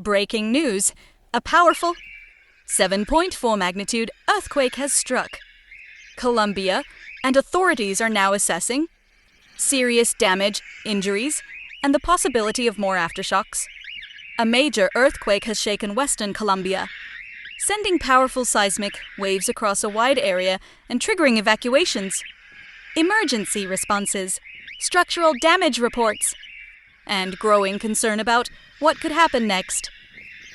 Breaking news. A powerful 7.4 magnitude earthquake has struck Colombia, and authorities are now assessing serious damage, injuries, and the possibility of more aftershocks. A major earthquake has shaken western Colombia, sending powerful seismic waves across a wide area and triggering evacuations, emergency responses, structural damage reports, and growing concern about what could happen next.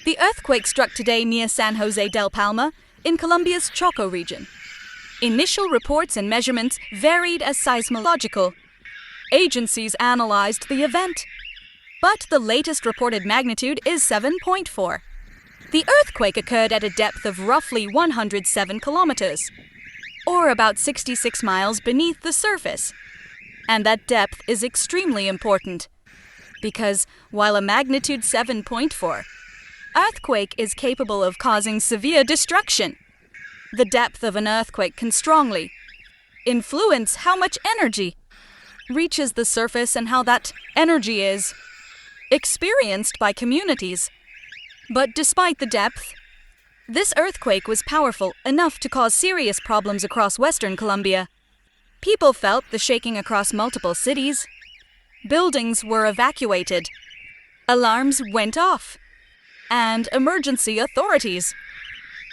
The earthquake struck today near San José del Palmar in Colombia's Chocó region. Initial reports and measurements varied as seismological. Agencies analyzed the event, but the latest reported magnitude is 7.4. The earthquake occurred at a depth of roughly 107 kilometers, or about 66 miles beneath the surface. And that depth is extremely important, because while a magnitude 7.4 earthquake is capable of causing severe destruction, the depth of an earthquake can strongly influence how much energy reaches the surface and how that energy is experienced by communities. But despite the depth, this earthquake was powerful enough to cause serious problems across western Colombia. People felt the shaking across multiple cities. Buildings were evacuated. Alarms went off. And emergency authorities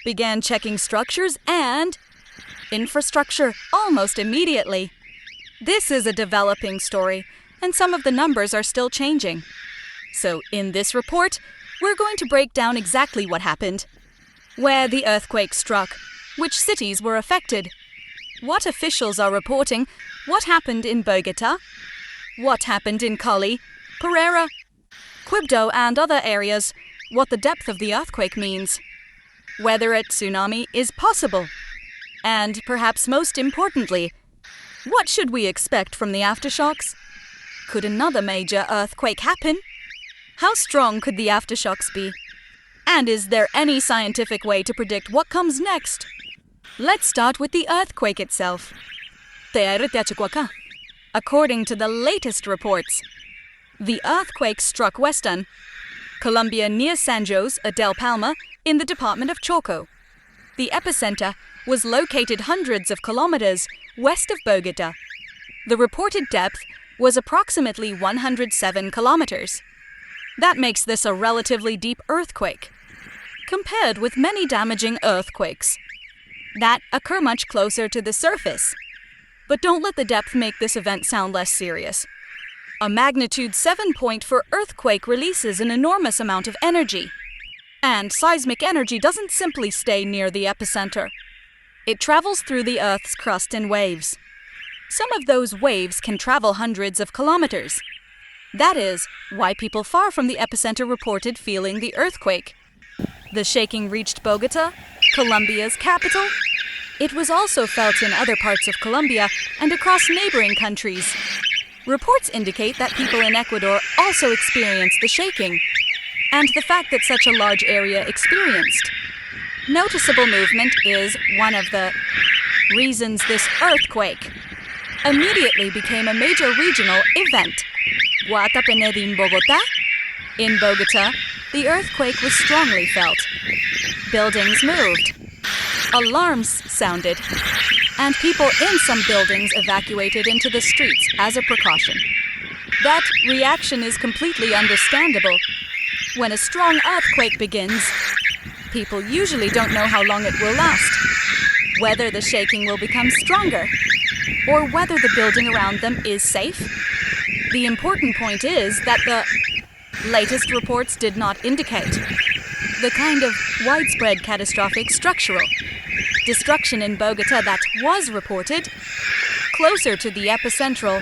began checking structures and infrastructure almost immediately. This is a developing story, and some of the numbers are still changing. So in this report, we're going to break down exactly what happened, where the earthquake struck, which cities were affected, what officials are reporting, what happened in Bogota, what happened in Cali, Pereira, Quibdó, and other areas, what the depth of the earthquake means, whether a tsunami is possible, and perhaps most importantly, what should we expect from the aftershocks? Could another major earthquake happen? How strong could the aftershocks be? And is there any scientific way to predict what comes next? Let's start with the earthquake itself. According to the latest reports, the earthquake struck western Colombia near San José del Palmar in the department of Chocó. The epicenter was located hundreds of kilometers west of Bogota. The reported depth was approximately 107 kilometers. That makes this a relatively deep earthquake, compared with many damaging earthquakes that occur much closer to the surface. But don't let the depth make this event sound less serious. A magnitude 7.4 earthquake releases an enormous amount of energy. And seismic energy doesn't simply stay near the epicenter. It travels through the Earth's crust in waves. Some of those waves can travel hundreds of kilometers. That is why people far from the epicenter reported feeling the earthquake. The shaking reached Bogota, Colombia's capital. It was also felt in other parts of Colombia and across neighboring countries. Reports indicate that people in Ecuador also experienced the shaking, and the fact that such a large area experienced noticeable movement is one of the reasons this earthquake immediately became a major regional event. In Bogota? In Bogota, the earthquake was strongly felt. Buildings moved. Alarms sounded. And people in some buildings evacuated into the streets as a precaution. That reaction is completely understandable. When a strong earthquake begins, people usually don't know how long it will last, whether the shaking will become stronger, or whether the building around them is safe. The important point is that the latest reports did not indicate the kind of widespread catastrophic structural destruction in Bogota that was reported closer to the epicentral